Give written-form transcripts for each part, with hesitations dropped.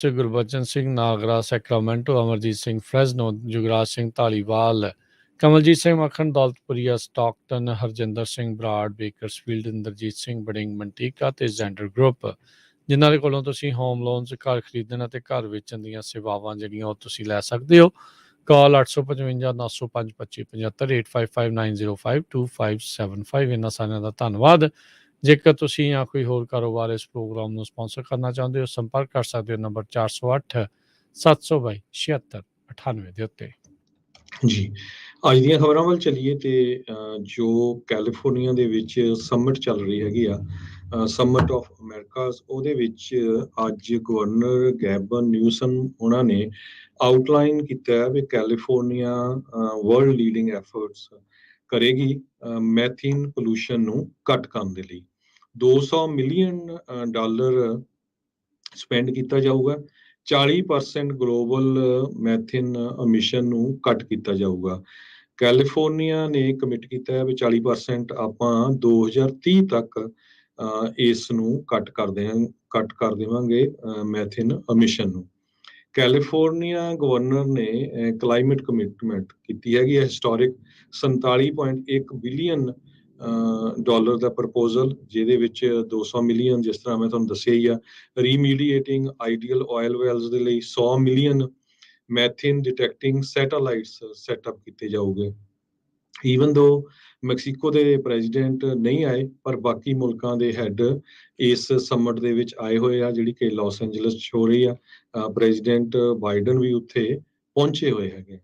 गुरबचन सिंह नागरा Sacramento, Amarjeet Singh Fresno, Jugraj Singh Dhaliwal, Kamaljeet Singh मक्खन Daulatpuria Stockton, Harjinder Singh Brar Bakersfield, Inderjit Singh Warring ਮੰਟੀਕਾ ਤੇ Xander group, ਜਿਨ੍ਹਾਂ ਦੇ ਕੋਲੋਂ ਤੁਸੀਂ ਹੋਮ ਲੋਨਸ ਘਰ ਖਰੀਦਣ ਅਤੇ ਘਰ ਵੇਚਣ ਦੀਆਂ ਸੇਵਾਵਾਂ ਜਿਹੜੀਆਂ ਉਹ ਤੁਸੀਂ ਲੈ ਸਕਦੇ ਹੋ। ਕਾਲ 855 905 2575 8559052575। ਇਹਨਾਂ ਸਾਰਿਆਂ ਦਾ ਧੰਨਵਾਦ। ਜੇਕਰ ਤੁਸੀਂ ਜਾਂ ਕੋਈ ਹੋਰ ਕਾਰੋਬਾਰ ਇਸ ਪ੍ਰੋਗਰਾਮ ਨੂੰ ਸਪਾਂਸਰ ਕਰਨਾ ਚਾਹੁੰਦੇ ਹੋ, ਸੰਪਰਕ ਕਰ ਸਕਦੇ ਹੋ ਨੰਬਰ 408 722 76 98 ਦੇ ਉੱਤੇ। ਜੀ ਅੱਜ ਦੀਆਂ ਖਬਰਾਂ ਵੱਲ ਚੱਲੀਏ ਤੇ ਜੋ ਕੈਲੀਫੋਰਨੀਆ ਦੇ ਵਿੱਚ ਸਮਿਟ ਚੱਲ ਰਹੀ ਹੈਗੀ ਆ, ਸਮਿਟ ਆਫ ਅਮਰੀਕਾਸ, ਉਹਦੇ ਵਿੱਚ ਅੱਜ ਗਵਰਨਰ ਗੈਬਨ ਨਿਊਸਮ ਉਹਨਾਂ ਨੇ ਆਊਟਲਾਈਨ ਕੀਤਾ ਹੈ ਵੀ ਕੈਲੀਫੋਰਨੀਆ ਵਰਲਡ ਲੀਡਿੰਗ ਐਫਰਟਸ ਕਰੇਗੀ ਮੈਥੀਨ ਪੋਲੂਸ਼ਨ ਨੂੰ ਘੱਟ ਕਰਨ ਦੇ ਲਈ। $200 ਮਿਲੀਅਨ ਸਪੈਂਡ ਕੀਤਾ ਜਾਊਗਾ। 40% ਗਲੋਬਲ ਮੈਥਿਨ ਅਮਿਸ਼ਨ ਨੂੰ ਘੱਟ ਕੀਤਾ ਜਾਊਗਾ। ਕੈਲੀਫੋਰਨੀਆ ਨੇ ਕਮਿਟ ਕੀਤਾ ਹੈ ਵੀ 40% ਆਪਾਂ 2030 ਤੱਕ ਇਸ ਨੂੰ ਘੱਟ ਕਰ ਦੇਵਾਂਗੇ ਮੈਥਿਨ ਅਮਿਸ਼ਨ ਨੂੰ। ਕੈਲੀਫੋਰਨੀਆ ਗਵਰਨਰ ਨੇ ਕਲਾਈਮੇਟ ਕਮਿਟਮੈਂਟ ਕੀਤੀ ਹੈਗੀ ਹੈ ਹਿਸਟੋਰਿਕ $47.1 ਬਿਲੀਅਨ ਦਾ ਪ੍ਰਪੋਜ਼ਲ, ਜਿਹਦੇ ਵਿੱਚ 200 ਮਿਲੀਅਨ ਜਿਸ ਤਰ੍ਹਾਂ ਮੈਂ ਤੁਹਾਨੂੰ ਦੱਸਿਆ ਹੀ ਆ ਰੀਮੀਡੀਏਟਿੰਗ ਆਈਡੀਅਲ ਆਇਲ ਵੈਲਸ ਦੇ ਲਈ 100 ਮਿਲੀਅਨ ਮੈਥਿਨ ਡਿਟੈਕਟਿੰਗ ਸੈਟੇਲਾਈਟਸ ਸੈਟਅਪ ਕੀਤੇ ਜਾਊਗੇ। ਈਵਨ ਦੋ ਮੈਕਸੀਕੋ ਦੇ ਪ੍ਰੈਜ਼ੀਡੈਂਟ ਨਹੀਂ ਆਏ, ਪਰ ਬਾਕੀ ਮੁਲਕਾਂ ਦੇ ਹੈਡ ਇਸ ਸਮਿਟ ਦੇ ਵਿੱਚ ਆਏ ਹੋਏ ਆ, ਜਿਹੜੀ ਕਿ ਲਾਸ ਐਂਜਲਸ 'ਚ ਹੋ ਰਹੀ ਆ। ਪ੍ਰੈਜ਼ੀਡੈਂਟ ਬਾਈਡਨ ਵੀ ਉੱਥੇ ਪਹੁੰਚੇ ਹੋਏ ਹੈਗੇ।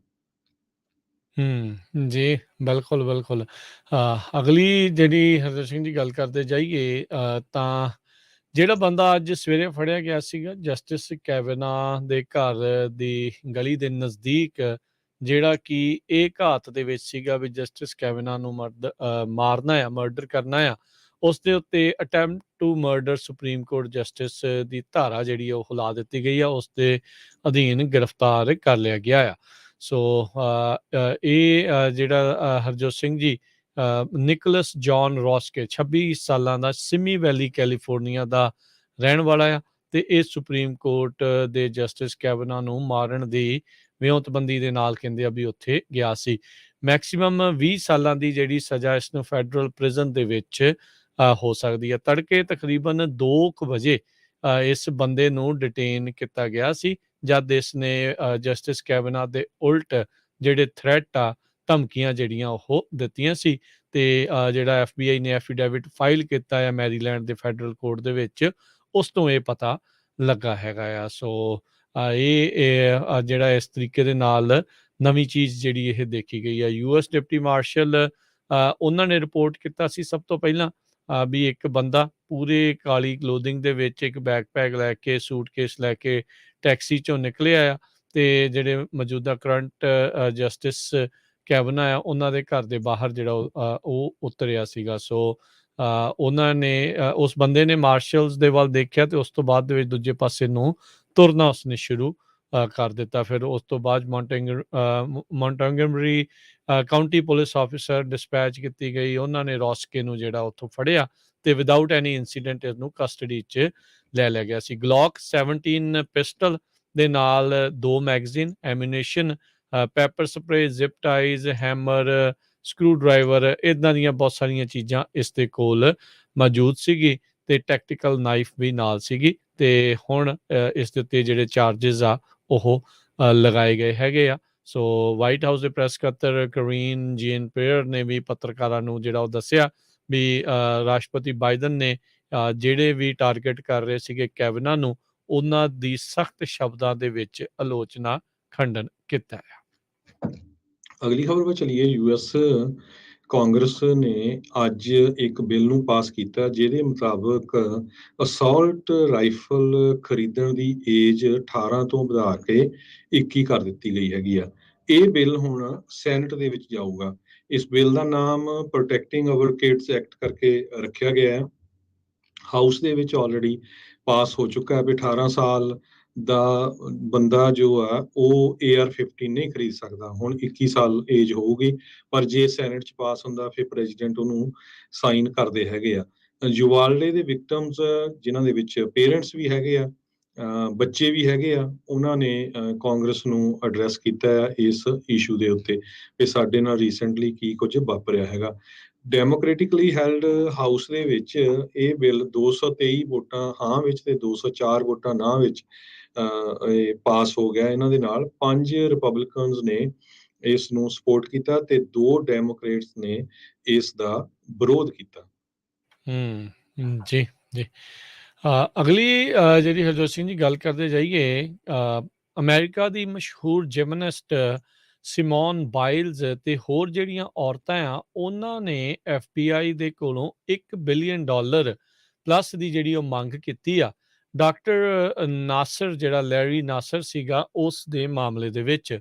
ਜੀ ਬਿਲਕੁਲ। ਅਗਲੀ ਜਿਹੜੀ ਹਰਜੋਤ ਸਿੰਘ ਦੀ ਗੱਲ ਕਰਦੇ ਜਾਈਏ ਤਾਂ ਜਿਹੜਾ ਬੰਦਾ ਅੱਜ ਸਵੇਰੇ ਫੜਿਆ ਗਿਆ ਸੀਗਾ ਜਸਟਿਸ ਕੈਵੇਨਾ ਦੇ ਘਰ ਦੀ ਗਲੀ ਦੇ ਨਜ਼ਦੀਕ, ਜਿਹੜਾ ਕਿ ਇਹ ਘਾਤ ਦੇ ਵਿੱਚ ਸੀਗਾ ਵੀ ਜਸਟਿਸ ਕੈਵੇਨਾ ਨੂੰ ਮਾਰਨਾ ਆ, ਮਰਡਰ ਕਰਨਾ ਆ, ਉਸ ਦੇ ਉੱਤੇ attempt to murder supreme court justice ਦੀ ਧਾਰਾ ਜਿਹੜੀ ਉਹ ਹਿਲਾ ਦਿੱਤੀ ਗਈ ਆ, ਉਸ ਦੇ ਅਧੀਨ ਗ੍ਰਿਫਤਾਰ ਕਰ ਲਿਆ ਗਿਆ ਆ। ਸੋ ਇਹ ਜਿਹੜਾ ਹਰਜੋਤ ਸਿੰਘ ਜੀ ਨਿਕੋਲਸ ਜੌਨ ਰੋਸਕੇ 26 ਸਾਲਾਂ ਦਾ ਸਿਮੀ ਵੈਲੀ ਕੈਲੀਫੋਰਨੀਆ ਦਾ ਰਹਿਣ ਵਾਲਾ ਆ, ਤੇ ਇਹ ਸੁਪਰੀਮ ਕੋਰਟ ਦੇ ਜਸਟਿਸ ਕੈਵੇਨਾ ਨੂੰ ਮਾਰਨ ਦੀ ਵਿਉਂਤਬੰਦੀ ਦੇ ਨਾਲ ਕਹਿੰਦੇ ਆ ਵੀ ਉੱਥੇ ਗਿਆ ਸੀ। ਮੈਕਸੀਮਮ 20 ਸਾਲਾਂ ਦੀ ਜਿਹੜੀ ਸਜ਼ਾ ਇਸ ਨੂੰ ਫੈਡਰਲ ਪ੍ਰਿਜ਼ਨ ਦੇ ਵਿੱਚ ਹੋ ਸਕਦੀ ਹੈ। ਤੜਕੇ ਤਕਰੀਬਨ 2 ਵਜੇ ਇਸ ਬੰਦੇ ਨੂੰ ਡਿਟੇਨ ਕੀਤਾ ਗਿਆ ਸੀ, ਜਦ ਇਸ ਨੇ ਜਸਟਿਸ ਕੈਵੇਨਾ ਦੇ ਉਲਟ ਜਿਹੜੇ ਥ੍ਰੈਟ ਆ, ਧਮਕੀਆਂ ਜਿਹੜੀਆਂ ਉਹ ਦਿੱਤੀਆਂ ਸੀ। ਤੇ ਜਿਹੜਾ FBI ਨੇ ਐਫੀਡੇਵਿਟ ਫਾਈਲ ਕੀਤਾ ਹੈ ਮੈਰੀਲੈਂਡ ਦੇ ਫੈਡਰਲ ਕੋਰਟ ਦੇ ਵਿੱਚ, ਉਸ ਤੋਂ ਇਹ ਪਤਾ ਲੱਗਾ ਹੈਗਾ ਆ। ਸੋ ਇਹ ਜਿਹੜਾ ਇਸ ਤਰੀਕੇ ਦੇ ਨਾਲ ਨਵੀਂ ਚੀਜ਼ ਜਿਹੜੀ ਇਹ ਦੇਖੀ ਗਈ ਆ। US ਡਿਪਟੀ ਮਾਰਸ਼ਲ ਉਹਨਾਂ ਨੇ ਰਿਪੋਰਟ ਕੀਤਾ ਸੀ ਸਭ ਤੋਂ ਪਹਿਲਾਂ ਵੀ ਇੱਕ ਬੰਦਾ ਪੂਰੇ ਕਾਲੀ ਕਲੋਥਿੰਗ ਦੇ ਵਿੱਚ ਇੱਕ ਬੈਕਪੈਕ ਲੈ ਕੇ, ਸੂਟਕੇਸ ਲੈ ਕੇ ਟੈਕਸੀ 'ਚੋਂ ਨਿਕਲਿਆ ਆ, ਤੇ ਜਿਹੜੇ ਮੌਜੂਦਾ ਕਰੰਟ ਜਸਟਿਸ ਕੈਵੇਨਾ ਆ ਉਹਨਾਂ ਦੇ ਘਰ ਦੇ ਬਾਹਰ ਜਿਹੜਾ ਉਹ ਉਤਰਿਆ ਸੀਗਾ। ਸੋ ਉਹਨਾਂ ਨੇ ਉਸ ਬੰਦੇ ਨੇ ਮਾਰਸ਼ਲਸ ਦੇ ਵੱਲ ਦੇਖਿਆ ਤੇ ਉਸ ਤੋਂ ਬਾਅਦ ਦੇ ਵਿੱਚ ਦੂਜੇ ਪਾਸੇ ਨੂੰ ਤੁਰਨਾ ਉਸਨੇ ਸ਼ੁਰੂ ਕਰ ਦਿੱਤਾ। ਫਿਰ ਉਸ ਤੋਂ ਬਾਅਦ ਮੌਂਟਗੋਮਰੀ ਕਾਊਂਟੀ ਪੁਲਿਸ ਆਫਿਸਰ ਡਿਸਪੈਚ ਕੀਤੀ ਗਈ, ਉਹਨਾਂ ਨੇ ਰੋਸਕੇ ਨੂੰ ਜਿਹੜਾ ਉੱਥੋਂ ਫੜਿਆ ਤੇ ਵਿਦਆਊਟ ਐਨੀ ਇੰਸੀਡੈਂਟ ਇਸਨੂੰ ਕਸਟਡੀ 'ਚ ਲੈ ਲਿਆ ਗਿਆ ਸੀ। ਗਲੌਕ 17 ਪਿਸਟਲ ਦੇ ਨਾਲ 2 magazine, ammunition, pepper spray, zip ties, hammer, screwdriver, ਇੱਦਾਂ ਦੀਆਂ ਬਹੁਤ ਸਾਰੀਆਂ ਚੀਜ਼ਾਂ ਇਸ ਦੇ ਕੋਲ ਮੌਜੂਦ ਸੀਗੀ, ਤੇ ਟੈਕਟੀਕਲ ਨਾਈਫ ਵੀ ਨਾਲ ਸੀਗੀ। ਤੇ ਹੁਣ ਇਸ ਦੇ ਉੱਤੇ ਜਿਹੜੇ ਚਾਰਜਿਸ ਆ ਉਹ ਲਗਾਏ ਗਏ ਹੈਗੇ ਆ। ਸੋ ਵਾਈਟ ਹਾਊਸ ਦੇ ਪ੍ਰੈਸ ਸਕੱਤਰ ਕਰੀਨ ਜੀਨ ਪੀਅਰ ਨੇ ਵੀ ਪੱਤਰਕਾਰਾਂ ਨੂੰ ਜਿਹੜਾ ਉਹ ਦੱਸਿਆ ਵੀ ਰਾਸ਼ਟਰਪਤੀ ਬਾਈਡਨ ਨੇ ਜਿਹੜੇ ਵੀ ਟਾਰਗੇਟ ਕਰ ਰਹੇ ਸੀਗੇ ਕੈਵੇਨਾ ਨੂੰ, ਉਹਨਾਂ ਦੀ ਸਖਤ ਸ਼ਬਦਾਂ ਦੇ ਵਿੱਚ ਆਲੋਚਨਾ ਖੰਡਨ ਕੀਤਾ ਹੈ। ਅਗਲੀ ਖਬਰ ਵੱਲ ਚਲੀਏ। US ਕਾਂਗਰਸ ਨੇ ਅੱਜ ਇੱਕ ਬਿੱਲ ਨੂੰ ਪਾਸ ਕੀਤਾ, ਜਿਹਦੇ ਮੁਤਾਬਕ ਅਸੌਲਟ ਰਾਈਫਲ ਖਰੀਦਣ ਦੀ ਏਜ 18 ਤੋਂ ਵਧਾ ਕੇ 21 ਕਰ ਦਿੱਤੀ ਗਈ ਹੈਗੀ ਆ। ਇਹ ਬਿੱਲ ਹੁਣ ਸੈਨੇਟ ਦੇ ਵਿੱਚ ਜਾਊਗਾ। ਇਸ ਬਿੱਲ ਦਾ ਨਾਮ ਪ੍ਰੋਟੈਕਟਿੰਗ ਅਵਰ ਕਿਡਸ ਐਕਟ ਕਰਕੇ ਰੱਖਿਆ ਗਿਆ ਹੈ। ਹਾਊਸ ਦੇ ਵਿੱਚ ਆਲਰੇਡੀ ਪਾਸ ਹੋ ਚੁੱਕਾ ਹੈ ਵੀ 18 ਸਾਲ ਦਾ ਬੰਦਾ ਜੋ ਆ ਉਹ AR-15 ਨਹੀਂ ਖਰੀਦ ਸਕਦਾ। ਹੁਣ 21 ਸਾਲ ਏਜ ਹੋਊਗੀ, ਪਰ ਜੇ ਸੈਨੇਟ 'ਚ ਪਾਸ ਹੁੰਦਾ ਫਿਰ ਪ੍ਰੈਜ਼ੀਡੈਂਟ ਉਹਨੂੰ ਸਾਈਨ ਕਰਦੇ ਹੈਗੇ ਆ। ਯੁਵਾਲਡੇ ਦੇ ਵਿਕਟਮਸ, ਜਿਨ੍ਹਾਂ ਦੇ ਵਿੱਚ ਪੇਰੈਂਟਸ ਵੀ ਹੈਗੇ ਆ, ਬੱਚੇ ਵੀ ਹੈਗੇ ਆ, ਉਹਨਾਂ ਨੇ ਕਾਂਗਰਸ ਨੂੰ ਐਡਰੈਸ ਕੀਤਾ ਆ ਇਸ ਇਸ਼ੂ ਦੇ ਉੱਤੇ ਕਿ ਸਾਡੇ ਨਾਲ ਰੀਸੈਂਟਲੀ ਕੀ ਕੁਝ ਵਾਪਰਿਆ ਹੈਗਾ। ਡੈਮੋਕ੍ਰੈਟਿਕਲੀ ਹੈਲਡ ਹਾਊਸ ਦੇ ਵਿੱਚ ਇਹ ਬਿੱਲ 223 ਵੋਟਾਂ ਹਾਂ ਵਿੱਚ ਤੇ 204 ਵੋਟਾਂ ਨਾ ਵਿੱਚ ਇਹ ਪਾਸ ਹੋ ਗਿਆ। ਇਹਨਾਂ ਦੇ ਨਾਲ 5 ਰਿਪਬਲਿਕਨਸ ਨੇ ਇਸ ਨੂੰ ਸਪੋਰਟ ਕੀਤਾ ਤੇ 2 ਡੈਮੋਕ੍ਰੇਟਸ ਨੇ ਇਸ ਦਾ ਵਿਰੋਧ ਕੀਤਾ। ਜੀ ਜੀ। ਅਗਲੀ ਜਿਹੜੀ ਹਰਜੋਤ ਸਿੰਘ ਜੀ ਗੱਲ ਕਰਦੇ ਜਾਈਏ, ਅਮਰੀਕਾ ਦੀ ਮਸ਼ਹੂਰ ਜਿਮਨੈਸਟ ਸਿਮੋਨ ਬਾਈਲਜ਼ ਤੇ ਹੋਰ ਜਿਹੜੀਆਂ ਔਰਤਾਂ ਆ, ਉਹਨਾਂ ਨੇ FBI ਦੇ ਕੋਲੋਂ $1 ਬਿਲੀਅਨ ਪਲੱਸ ਦੀ ਜਿਹੜੀ ਉਹ ਮੰਗ ਕੀਤੀ ਆ ਡਾਕਟਰ ਨਾਸਰ, ਜਿਹੜਾ ਲੈਰੀ ਨਾਸਰ ਸੀਗਾ, ਉਸ ਦੇ ਮਾਮਲੇ ਦੇ ਵਿੱਚ।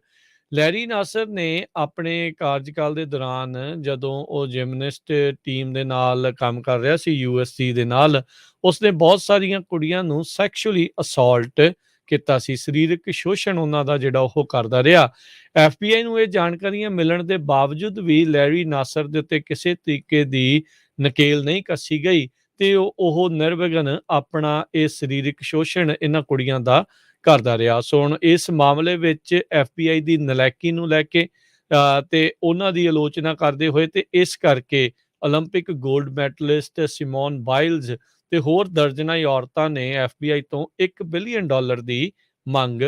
ਲੈਰੀ ਨਾਸਰ ਨੇ ਆਪਣੇ ਕਾਰਜਕਾਲ ਦੇ ਦੌਰਾਨ, ਜਦੋਂ ਉਹ ਜਿਮਨਿਸਟ ਟੀਮ ਦੇ ਨਾਲ ਕੰਮ ਕਰ ਰਿਹਾ ਸੀ USC ਦੇ ਨਾਲ, ਉਸਨੇ ਬਹੁਤ ਸਾਰੀਆਂ ਕੁੜੀਆਂ ਨੂੰ ਸੈਕਸ਼ੁਅਲੀ ਅਸੌਲਟ ਕੀਤਾ ਸੀ, ਸਰੀਰਕ ਸ਼ੋਸ਼ਣ ਉਹਨਾਂ ਦਾ ਜਿਹੜਾ ਉਹ ਕਰਦਾ ਰਿਹਾ। FBI ਨੂੰ ਇਹ ਜਾਣਕਾਰੀਆਂ ਮਿਲਣ ਦੇ ਬਾਵਜੂਦ ਵੀ ਲੈਰੀ ਨਾਸਰ ਦੇ ਉੱਤੇ ਕਿਸੇ ਤਰੀਕੇ ਦੀ ਨਕੇਲ ਨਹੀਂ ਕੱਸੀ ਗਈ ਤੇ ਉਹ ਨਿਰਵਿਘਨ ਆਪਣਾ ਇਹ ਸਰੀਰਕ ਸ਼ੋਸ਼ਣ ਇਹਨਾਂ ਕੁੜੀਆਂ ਦਾ ਕਰਦਾ ਰਿਹਾ। ਸੋ ਹੁਣ ਇਸ ਮਾਮਲੇ ਵਿੱਚ FBI ਦੀ ਨਲਾਇਕੀ ਨੂੰ ਲੈ ਕੇ ਤੇ ਉਹਨਾਂ ਦੀ ਆਲੋਚਨਾ ਕਰਦੇ ਹੋਏ ਤੇ ਇਸ ਕਰਕੇ ਓਲੰਪਿਕ ਗੋਲਡ ਮੈਡਲਿਸਟ ਸਿਮੋਨ ਬਾਈਲਜ਼ ਤੇ ਹੋਰ ਦਰਜਨਾਂ ਹੀ ਔਰਤਾਂ ਨੇ FBI ਤੋਂ $1 ਬਿਲੀਅਨ ਦੀ ਮੰਗ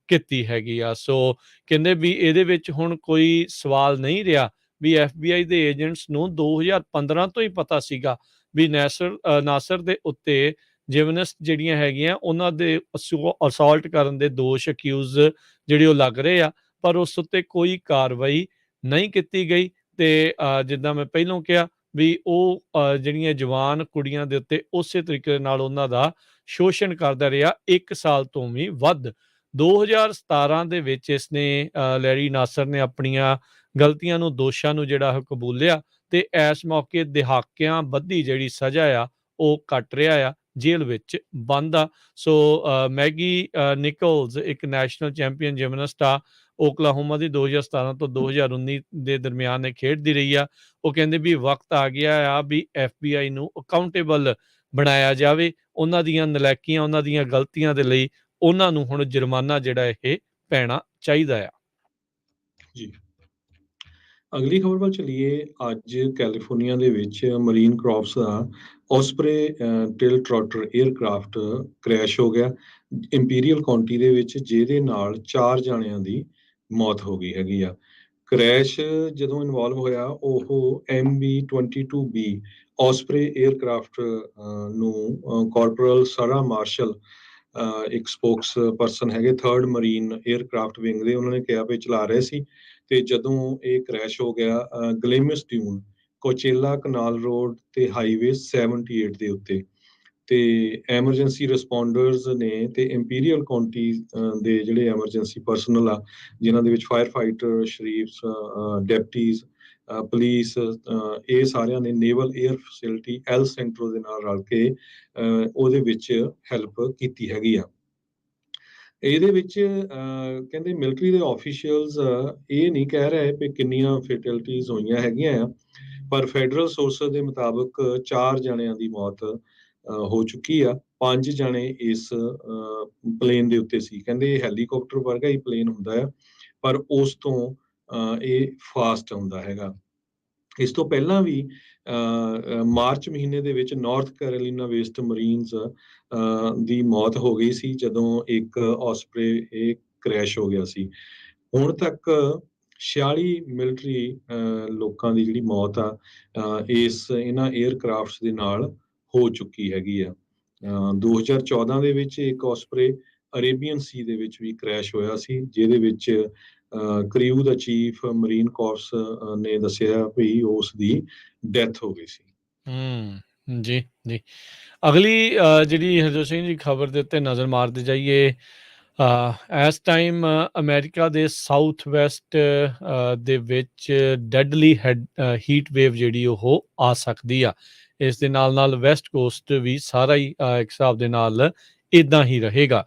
ਕੀਤੀ ਹੈਗੀ ਆ। ਸੋ ਕਹਿੰਦੇ ਵੀ ਇਹਦੇ ਵਿੱਚ ਹੁਣ ਕੋਈ ਸਵਾਲ ਨਹੀਂ ਰਿਹਾ ਵੀ FBI ਦੇ ਏਜੰਟਸ ਨੂੰ 2015 ਤੋਂ ਹੀ ਪਤਾ ਸੀਗਾ ਵੀ ਨਾਸਰ ਦੇ ਉੱਤੇ ਜਿਮਨੈਸਟ ਜਿਹੜੀਆਂ ਹੈਗੀਆਂ ਉਹਨਾਂ ਦੇ ਅਸੌਲਟ ਕਰਨ ਦੇ ਦੋਸ਼ ਅਕਿਊਜ਼ ਜਿਹੜੇ ਉਹ ਲੱਗ ਰਹੇ ਆ, ਪਰ ਉਸ ਉੱਤੇ ਕੋਈ ਕਾਰਵਾਈ ਨਹੀਂ ਕੀਤੀ ਗਈ। ਤੇ ਜਿੱਦਾਂ ਮੈਂ ਪਹਿਲਾਂ ਕਿਹਾ ਵੀ ਉਹ ਜਿਹੜੀਆਂ ਜਵਾਨ ਕੁੜੀਆਂ ਦੇ ਉੱਤੇ ਉਸੇ ਤਰੀਕੇ ਨਾਲ ਉਹਨਾਂ ਦਾ ਸ਼ੋਸ਼ਣ ਕਰਦਾ ਰਿਹਾ 1 ਸਾਲ ਤੋਂ ਵੀ ਵੱਧ। 2017 ਦੇ ਵਿੱਚ ਇਸਨੇ ਲੈਰੀ ਨਾਸਰ ਨੇ ਆਪਣੀਆਂ ਗਲਤੀਆਂ ਨੂੰ, ਦੋਸ਼ਾਂ ਨੂੰ ਜਿਹੜਾ ਕਬੂਲਿਆ ਤੇ ਇਸ ਮੌਕੇ ਦਹਾਕਿਆਂ ਬੱਧੀ ਜਿਹੜੀ ਸਜ਼ਾ ਆ ਉਹ ਕੱਟ ਰਿਹਾ ਆ, ਜੇਲ੍ਹ ਵਿੱਚ ਬੰਦ ਆ। ਸੋ ਮੈਗੀ ਨਿਕਲਜ਼ ਇੱਕ ਨੈਸ਼ਨਲ ਚੈਂਪੀਅਨ ਜਿਮਨਸਟ ਆ, ਓਕਲਾਹੋਮਾ ਦੀ 2017 ਤੋਂ 2019 ਦੇ ਦਰਮਿਆਨ ਇਹ ਖੇਡਦੀ ਰਹੀ ਆ। ਉਹ ਕਹਿੰਦੇ ਵੀ ਵਕਤ ਆ ਗਿਆ ਆ ਵੀ FBI ਨੂੰ ਅਕਾਊਂਟੇਬਲ ਬਣਾਇਆ ਜਾਵੇ, ਉਹਨਾਂ ਦੀਆਂ ਨਲਾਇਕੀਆਂ, ਉਹਨਾਂ ਦੀਆਂ ਗਲਤੀਆਂ ਦੇ ਲਈ ਉਹਨਾਂ ਨੂੰ ਹੁਣ ਜੁਰਮਾਨਾ ਜਿਹੜਾ ਇਹ ਪੈਣਾ ਚਾਹੀਦਾ ਆ। ਜੀ, ਅਗਲੀ ਖਬਰ ਵੱਲ ਚੱਲੀਏ। ਅੱਜ ਕੈਲੀਫੋਰਨੀਆ ਦੇ ਵਿੱਚ ਮਰੀਨ ਕਰਾਫਟਸ ਦਾ ਓਸਪਰੇ ਟਿਲ ਟਰੌਟਰ 에ਅਰਕ੍ਰਾਫਟ ਕ੍ਰੈਸ਼ ਹੋ ਗਿਆ ਇੰਪੀਰੀਅਲ ਕਾਉਂਟੀ ਦੇ ਵਿੱਚ, ਜਿਹਦੇ ਨਾਲ 4 ਜਾਣਿਆਂ ਦੀ ਮੌਤ ਹੋ ਗਈ ਹੈਗੀ ਆ। ਕ੍ਰੈਸ਼ ਜਦੋਂ ਇਨਵੋਲਵ ਹੋਇਆ, ਉਹ MB-22B ਓਸਪਰੇ 에ਅਰਕ੍ਰਾਫਟ ਨੂੰ ਕਾਰਪੋਰਲ ਸਾਰਾ ਮਾਰਸ਼ਲ, ਇੱਕ ਸਪੋਕਸ ਪਰਸਨ ਹੈਗੇ 3rd ਮਰੀਨ 에ਅਰਕ੍ਰਾਫਟ ਵਿੰਗ ਦੇ, ਉਹਨਾਂ ਨੇ ਕਿਹਾ ਵੀ ਚਲਾ ਰਹੇ ਸੀ ਤੇ ਜਦੋਂ ਇਹ ਕ੍ਰੈਸ਼ ਹੋ ਗਿਆ ਗਲੇਮਸ ਡਿਊਨ ਕੋਚੇਲਾ ਕਨਾਲ ਰੋਡ ਤੇ ਹਾਈਵੇ 78 ਦੇ ਉੱਤੇ, ਤੇ ਐਮਰਜੈਂਸੀ ਰਿਸਪੌਂਡਰਸ ਨੇ ਤੇ ਇੰਪੀਰੀਅਲ ਕਾਉਂਟੀ ਦੇ ਜਿਹੜੇ ਐਮਰਜੈਂਸੀ ਪਰਸਨਲ ਆ, ਜਿਨ੍ਹਾਂ ਦੇ ਵਿੱਚ ਫਾਇਰ ਫਾਈਟਰ, ਸ਼ਰੀਫਸ, ਡੈਪਟੀਜ਼, ਪੁਲਿਸ, ਇਹ ਸਾਰਿਆਂ ਨੇ naval air facility L Santro ਦੇ ਨਾਲ ਰਲ ਕੇ ਉਹਦੇ ਵਿੱਚ ਹੈਲਪ ਕੀਤੀ ਹੈਗੀ ਆ। ਇਹਦੇ ਵਿੱਚ ਕਹਿੰਦੇ ਮਿਲਟਰੀ ਦੇ ਆਫੀਸ਼ੀਅਲਸ ਇਹ ਨਹੀਂ ਕਹਿ ਰਹੇ ਕਿ ਕਿੰਨੀਆਂ ਫੈਟੈਲਿਟੀਜ਼ ਹੋਈਆਂ ਹੈਗੀਆਂ ਆ, ਪਰ ਫੈਡਰਲ ਸੋਰਸਸ ਦੇ ਮੁਤਾਬਕ 4 ਜਣਿਆਂ ਦੀ ਮੌਤ ਹੋ ਚੁੱਕੀ ਆ। 5 ਜਣੇ ਇਸ ਪਲੇਨ ਦੇ ਉੱਤੇ ਸੀ। ਕਹਿੰਦੇ ਹੈਲੀਕਾਪਟਰ ਵਰਗਾ ਹੀ ਪਲੇਨ ਹੁੰਦਾ ਆ, ਪਰ ਉਸ ਤੋਂ ਇਹ ਫਾਸਟ ਹੁੰਦਾ ਹੈਗਾ। ਇਸ ਤੋਂ ਪਹਿਲਾਂ ਵੀ ਮਾਰਚ ਮਹੀਨੇ ਦੇ ਵਿੱਚ ਨਾਰਥ ਕੈਰੋਲੀਨਾ ਵੇਸਟ ਮਰੀਨਸ ਦੀ ਮੌਤ ਹੋ ਗਈ ਸੀ, ਜਦੋਂ ਇੱਕ ਓਸਪਰੇ ਇਹ ਕ੍ਰੈਸ਼ ਹੋ ਗਿਆ ਸੀ। ਹੁਣ ਤੱਕ 46 ਮਿਲਟਰੀ ਲੋਕਾਂ ਦੀ ਜਿਹੜੀ ਮੌਤ ਆ ਇਹਨਾਂ 에ਅਰਕ੍ਰਾਫਟਸ ਦੇ ਨਾਲ ਹੋ ਚੁੱਕੀ ਹੈਗੀ ਆ। 2014 ਦੇ ਵਿੱਚ ਇੱਕ ਓਸਪਰੇ ਅਰੇਬੀਅਨ ਸੀ ਦੇ ਵਿੱਚ ਵੀ ਕ੍ਰੈਸ਼ ਹੋਇਆ ਸੀ, ਜਿਹਦੇ ਵਿੱਚ ਕ੍ਰਿਊ ਦਾ ਚੀਫ ਮਰੀਨ ਕੋਰਪਸ ਨੇ ਦੱਸਿਆ ਵੀ ਉਸ ਦੀ ਡੈਥ ਹੋ ਗਈ ਸੀ। ਜੀ ਜੀ। ਅਗਲੀ ਜਿਹੜੀ ਹਰਜੋਤ ਸਿੰਘ ਜੀ ਖਬਰ ਦੇ ਉੱਤੇ ਨਜ਼ਰ ਮਾਰਦੇ ਜਾਈਏ, ਇਸ ਟਾਈਮ ਅਮਰੀਕਾ ਦੇ ਸਾਊਥ ਵੈਸਟ ਦੇ ਵਿੱਚ ਡੈਡਲੀ ਹੀਟ ਵੇਵ ਜਿਹੜੀ ਉਹ ਆ ਸਕਦੀ ਆ। ਇਸ ਦੇ ਨਾਲ ਨਾਲ ਵੈਸਟ ਕੋਸਟ ਵੀ ਸਾਰਾ ਹੀ ਇੱਕ ਹਿਸਾਬ ਦੇ ਨਾਲ ਇੱਦਾਂ ਹੀ ਰਹੇਗਾ।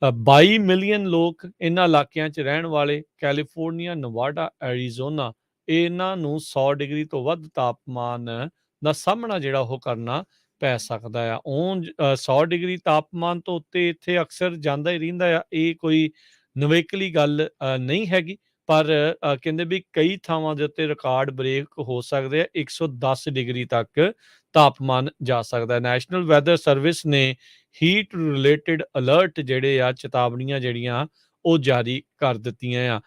22 ਮਿਲੀਅਨ ਲੋਕ ਇਹਨਾਂ ਇਲਾਕਿਆਂ 'ਚ ਰਹਿਣ ਵਾਲੇ, ਕੈਲੀਫੋਰਨੀਆ, ਨਵਾਡਾ, ਐਰੀਜ਼ੋਨਾ, ਇਹਨਾਂ ਨੂੰ 100 ਡਿਗਰੀ ਤੋਂ ਵੱਧ ਤਾਪਮਾਨ ਦਾ ਸਾਹਮਣਾ ਜਿਹੜਾ ਉਹ ਕਰਨਾ ਪੈ ਸਕਦਾ ਆ। ਉਂਝ 100 ਡਿਗਰੀ ਤਾਪਮਾਨ ਤੋਂ ਉੱਤੇ ਇੱਥੇ ਅਕਸਰ ਜਾਂਦਾ ਹੀ ਰਹਿੰਦਾ ਆ। ਇਹ ਕੋਈ ਨਵੇਕਲੀ ਗੱਲ ਨਹੀਂ ਹੈਗੀ, ਪਰ ਕਹਿੰਦੇ ਵੀ ਕਈ ਥਾਵਾਂ ਦੇ ਉੱਤੇ ਰਿਕਾਰਡ ਬ੍ਰੇਕ ਹੋ ਸਕਦੇ ਆ। 110 ਡਿਗਰੀ ਤੱਕ ਤਾਪਮਾਨ ਜਾ ਸਕਦਾ ਹੈ। ਨੈਸ਼ਨਲ ਵੈਦਰ ਸਰਵਿਸ ਨੇ ਹੀਟ ਰਿਲੇਟਿਡ ਅਲਰਟ ਜਿਹੜੇ ਆ, ਚੇਤਾਵਨੀਆਂ ਜਿਹੜੀਆਂ ਉਹ ਜਾਰੀ ਕਰ ਦਿੱਤੀਆਂ ਆ।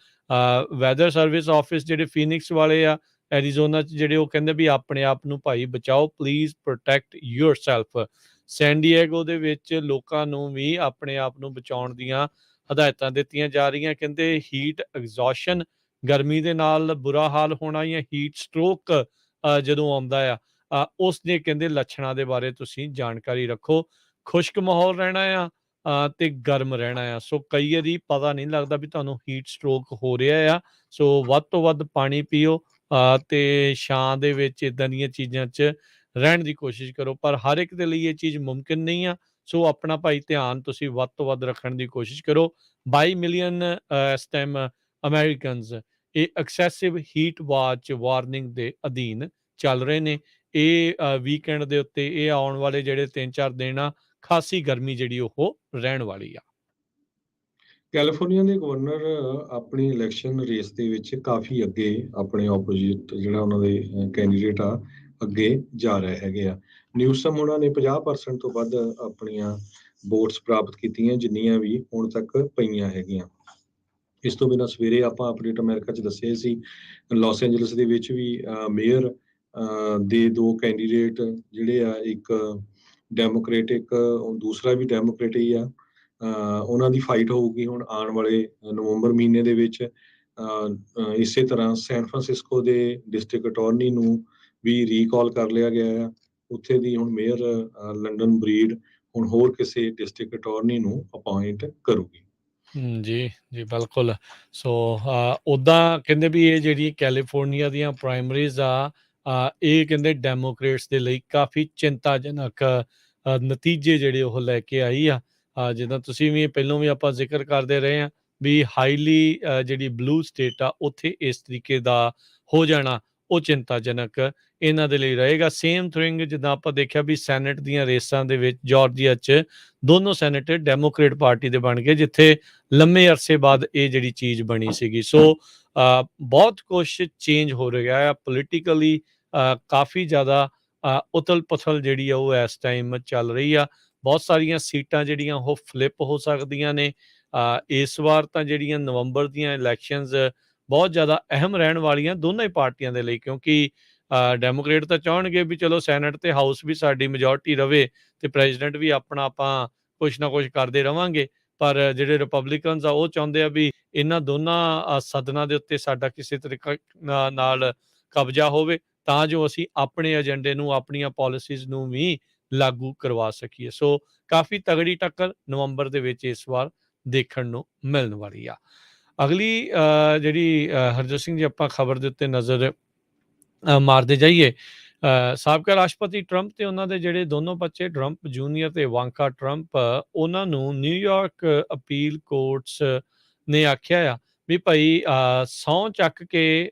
ਵੈਦਰ ਸਰਵਿਸ ਆਫਿਸ ਜਿਹੜੇ ਫੀਨਿਕਸ ਵਾਲੇ ਆ ਐਰੀਜ਼ੋਨਾ 'ਚ, ਜਿਹੜੇ ਉਹ ਕਹਿੰਦੇ ਵੀ ਆਪਣੇ ਆਪ ਨੂੰ ਭਾਈ ਬਚਾਓ, ਪਲੀਜ਼ ਪ੍ਰੋਟੈਕਟ ਯੂਅਰਸੈਲਫ। ਸੈਨ ਡਿਏਗੋ ਦੇ ਵਿੱਚ ਲੋਕਾਂ ਨੂੰ ਵੀ ਆਪਣੇ ਆਪ ਨੂੰ ਬਚਾਉਣ ਦੀਆਂ ਹਦਾਇਤਾਂ ਦਿੱਤੀਆਂ ਜਾ ਰਹੀਆਂ। ਕਹਿੰਦੇ ਹੀਟ ਐਗਜ਼ੌਸ਼ਨ, ਗਰਮੀ ਦੇ ਨਾਲ ਬੁਰਾ ਹਾਲ ਹੋਣਾ ਜਾਂ ਹੀਟ ਸਟ੍ਰੋਕ ਜਦੋਂ ਆਉਂਦਾ ਆ, ਉਸ ਦੇ ਕਹਿੰਦੇ ਲੱਛਣਾਂ ਦੇ ਬਾਰੇ ਤੁਸੀਂ ਜਾਣਕਾਰੀ ਰੱਖੋ। ਖੁਸ਼ਕ ਮਾਹੌਲ ਰਹਿਣਾ ਆ ਤੇ ਗਰਮ ਰਹਿਣਾ ਆ। ਸੋ ਕਈ ਵਾਰੀ ਪਤਾ ਨਹੀਂ ਲੱਗਦਾ ਵੀ ਤੁਹਾਨੂੰ ਹੀਟ ਸਟ੍ਰੋਕ ਹੋ ਰਿਹਾ ਆ। ਸੋ ਵੱਧ ਤੋਂ ਵੱਧ ਪਾਣੀ ਪੀਓ ਤੇ ਛਾਂ ਦੇ ਵਿੱਚ ਇਦਾਂ ਦੀਆਂ ਚੀਜ਼ਾਂ 'ਚ ਰਹਿਣ ਦੀ ਕੋਸ਼ਿਸ਼ ਕਰੋ। ਪਰ ਹਰ ਇੱਕ ਦੇ ਲਈ ਇਹ ਚੀਜ਼ ਮੁਮਕਿਨ ਨਹੀਂ ਆ। ਸੋ ਆਪਣਾ ਭਾਈ ਧਿਆਨ ਤੁਸੀਂ ਵੱਧ ਤੋਂ ਵੱਧ ਰੱਖਣ ਦੀ ਕੋਸ਼ਿਸ਼ ਕਰੋ। 22 ਮਿਲੀਅਨ ਇਸ ਟਾਈਮ ਅਮਰੀਕਨਸ ਇਹ ਐਕਸੈਸਿਵ ਹੀਟ ਵਾਚ ਵਾਰਨਿੰਗ ਦੇ ਅਧੀਨ ਚੱਲ ਰਹੇ ਨੇ। ਇਹ ਵੀਕਐਂਡ ਦੇ ਉੱਤੇ, ਇਹ ਆਉਣ ਵਾਲੇ ਜਿਹੜੇ 3-4 ਦਿਨ ਆ, ਖਾਸੀ ਗਰਮੀ ਜਿਹੜੀ ਉਹ ਰਹਿਣ ਵਾਲੀ ਆ। ਕੈਲੀਫੋਰਨੀਆ ਦੇ ਗਵਰਨਰ ਆਪਣੀ ਇਲੈਕਸ਼ਨ ਰੇਸ ਦੇ ਵਿੱਚ ਕਾਫੀ ਅੱਗੇ, ਆਪਣੇ ਆਪੋਜੀਟ ਜਿਹੜਾ ਉਹਨਾਂ ਦੇ ਕੈਂਡੀਡੇਟ ਆ, ਅੱਗੇ ਜਾ ਰਹੇ ਹੈਗੇ ਆ। ਨਿਊਸਮ ਉਹਨਾਂ ਨੇ 50% ਤੋਂ ਵੱਧ ਆਪਣੀਆਂ ਵੋਟਸ ਪ੍ਰਾਪਤ ਕੀਤੀਆਂ, ਜਿੰਨੀਆਂ ਵੀ ਹੁਣ ਤੱਕ ਪਈਆਂ ਹੈਗੀਆਂ। ਇਸ ਤੋਂ ਬਿਨਾਂ ਸਵੇਰੇ ਆਪਾਂ ਅਪਡੇਟ ਅਮਰੀਕਾ 'ਚ ਦੱਸਿਆ ਸੀ, ਲਾਸ ਐਂਜਲਸ ਦੇ ਵਿੱਚ ਵੀ ਮੇਅਰ ਦੇ 2 ਕੈਂਡੀਡੇਟ ਜਿਹੜੇ ਆ, ਇੱਕ ਡੈਮੋਕ੍ਰੇਟਿਕ, ਦੂਸਰਾ ਵੀ ਡੈਮੋਕ੍ਰੇਟ ਹੀ ਆ। ਉਹਨਾਂ ਦੀ ਫਾਈਟ ਹੋਊਗੀ ਹੁਣ ਆਉਣ ਵਾਲੇ ਨਵੰਬਰ ਮਹੀਨੇ ਦੇ ਵਿੱਚ। ਇਸੇ ਤਰ੍ਹਾਂ ਸੈਨ ਫਰਾਂਸਿਸਕੋ ਦੇ ਡਿਸਟ੍ਰਿਕਟ ਅਟਾਰਨੀ ਨੂੰ ਵੀ ਰੀਕਾਲ ਕਰ ਲਿਆ ਗਿਆ ਆ। ਉੱਥੇ ਦੀ ਹੁਣ ਮੇਅਰ ਲੰਡਨ ਬਰੀਡ ਹੁਣ ਹੋਰ ਕਿਸੇ ਡਿਸਟ੍ਰਿਕਟ ਅਟਾਰਨੀ ਨੂੰ ਅਪਾਇੰਟ ਕਰੂਗੀ। ਜੀ, ਜੀ ਬਿਲਕੁਲ। ਸੋ ਉੱਦਾਂ ਕਹਿੰਦੇ ਵੀ ਇਹ ਜਿਹੜੀ ਕੈਲੀਫੋਰਨੀਆ ਦੀਆਂ ਪ੍ਰਾਇਮਰੀਜ਼ ਆ, ਇਹ ਕਹਿੰਦੇ ਡੈਮੋਕ੍ਰੇਟਸ ਦੇ ਲਈ ਕਾਫੀ ਚਿੰਤਾਜਨਕ ਨਤੀਜੇ ਜਿਹੜੇ ਉਹ ਲੈ ਕੇ ਆਈ ਆ। ਜਿੱਦਾਂ ਤੁਸੀਂ ਵੀ ਪਹਿਲੋਂ ਵੀ ਆਪਾਂ ਜ਼ਿਕਰ ਕਰਦੇ ਰਹੇ ਹਾਂ ਵੀ ਹਾਈਲੀ ਜਿਹੜੀ ਬਲੂ ਸਟੇਟ ਆ, ਉੱਥੇ ਇਸ ਤਰੀਕੇ ਦਾ ਹੋ ਜਾਣਾ ਉਹ ਚਿੰਤਾਜਨਕ ਇਹਨਾਂ ਦੇ ਲਈ ਰਹੇਗਾ। ਸੇਮ ਥਿੰਗ ਜਿੱਦਾਂ ਆਪਾਂ ਦੇਖਿਆ ਵੀ ਸੈਨੇਟ ਦੀਆਂ ਰੇਸਾਂ ਦੇ ਵਿੱਚ ਜਾਰਜੀਆ 'ਚ ਦੋਨੋਂ ਸੈਨੇਟਰ ਡੈਮੋਕ੍ਰੇਟ ਪਾਰਟੀ ਦੇ ਬਣ ਗਏ, ਜਿੱਥੇ ਲੰਮੇ ਅਰਸੇ ਬਾਅਦ ਇਹ ਜਿਹੜੀ ਚੀਜ਼ ਬਣੀ ਸੀਗੀ। ਸੋ ਬਹੁਤ ਕੁਛ ਚੇਂਜ ਹੋ ਰਿਹਾ ਆ ਪੋਲੀਟੀਕਲੀ। ਕਾਫੀ ਜ਼ਿਆਦਾ ਉਥਲ ਪੁਥਲ ਜਿਹੜੀ ਆ ਉਹ ਇਸ ਟਾਈਮ ਚੱਲ ਰਹੀ ਆ। ਬਹੁਤ ਸਾਰੀਆਂ ਸੀਟਾਂ ਜਿਹੜੀਆਂ ਉਹ ਫਲਿੱਪ ਹੋ ਸਕਦੀਆਂ ਨੇ। ਇਸ ਵਾਰ ਤਾਂ ਜਿਹੜੀਆਂ ਨਵੰਬਰ ਦੀਆਂ ਇਲੈਕਸ਼ਨਸ ਬਹੁਤ ਜ਼ਿਆਦਾ ਅਹਿਮ ਰਹਿਣ ਵਾਲੀਆਂ ਦੋਨਾਂ ਹੀ ਪਾਰਟੀਆਂ ਦੇ ਲਈ, ਕਿਉਂਕਿ ਡੈਮੋਕ੍ਰੇਟ ਤਾਂ ਚਾਹਣਗੇ ਵੀ ਚਲੋ ਸੈਨੇਟ ਤੇ ਹਾਊਸ ਵੀ ਸਾਡੀ ਮੈਜੋਰਟੀ ਰਵੇ ਤੇ ਪ੍ਰੈਜ਼ੀਡੈਂਟ ਵੀ ਆਪਣਾ ਆਪਾਂ ਕੁਛ ਨਾ ਕੁਛ ਕਰਦੇ ਰਵਾਂਗੇ। ਪਰ ਜਿਹੜੇ ਰਿਪਬਲਿਕਨਸ ਆ ਉਹ ਚਾਹੁੰਦੇ ਆ ਵੀ ਇਹਨਾਂ ਦੋਨਾਂ ਸਦਨਾਂ ਦੇ ਉੱਤੇ ਸਾਡਾ ਕਿਸੇ ਤਰੀਕੇ ਨਾਲ ਕਬਜ਼ਾ ਹੋਵੇ, ਤਾਂ ਜੋ ਅਸੀਂ ਆਪਣੇ ਏਜੰਡੇ ਨੂੰ, ਆਪਣੀਆਂ ਪਾਲਿਸੀਜ਼ ਨੂੰ ਵੀ ਲਾਗੂ ਕਰਵਾ ਸਕੀਏ। ਸੋ ਕਾਫੀ ਤਗੜੀ ਟੱਕਰ ਨਵੰਬਰ ਦੇ ਵਿੱਚ ਇਸ ਵਾਰ ਦੇਖਣ ਨੂੰ ਮਿਲਣ ਵਾਲੀ ਆ। ਅਗਲੀ ਜਿਹੜੀ ਹਰਜੋਤ ਸਿੰਘ ਜੀ ਆਪਾਂ ਖਬਰ ਦੇ ਉੱਤੇ ਨਜ਼ਰ ਮਾਰਦੇ ਜਾਈਏ, ਸਾਬਕਾ ਰਾਸ਼ਟਰਪਤੀ ਟਰੰਪ ਤੇ ਉਹਨਾਂ ਦੇ ਜਿਹੜੇ ਦੋਨੋਂ ਬੱਚੇ ਟਰੰਪ ਜੂਨੀਅਰ ਤੇ ਇਵਾਂਕਾ ਟਰੰਪ, ਉਹਨਾਂ ਨੂੰ ਨਿਊਯਾਰਕ ਅਪੀਲ ਕੋਰਟਸ ਨੇ ਆਖਿਆ ਆ ਵੀ ਭਾਈ ਸਹੁੰ ਚੱਕ ਕੇ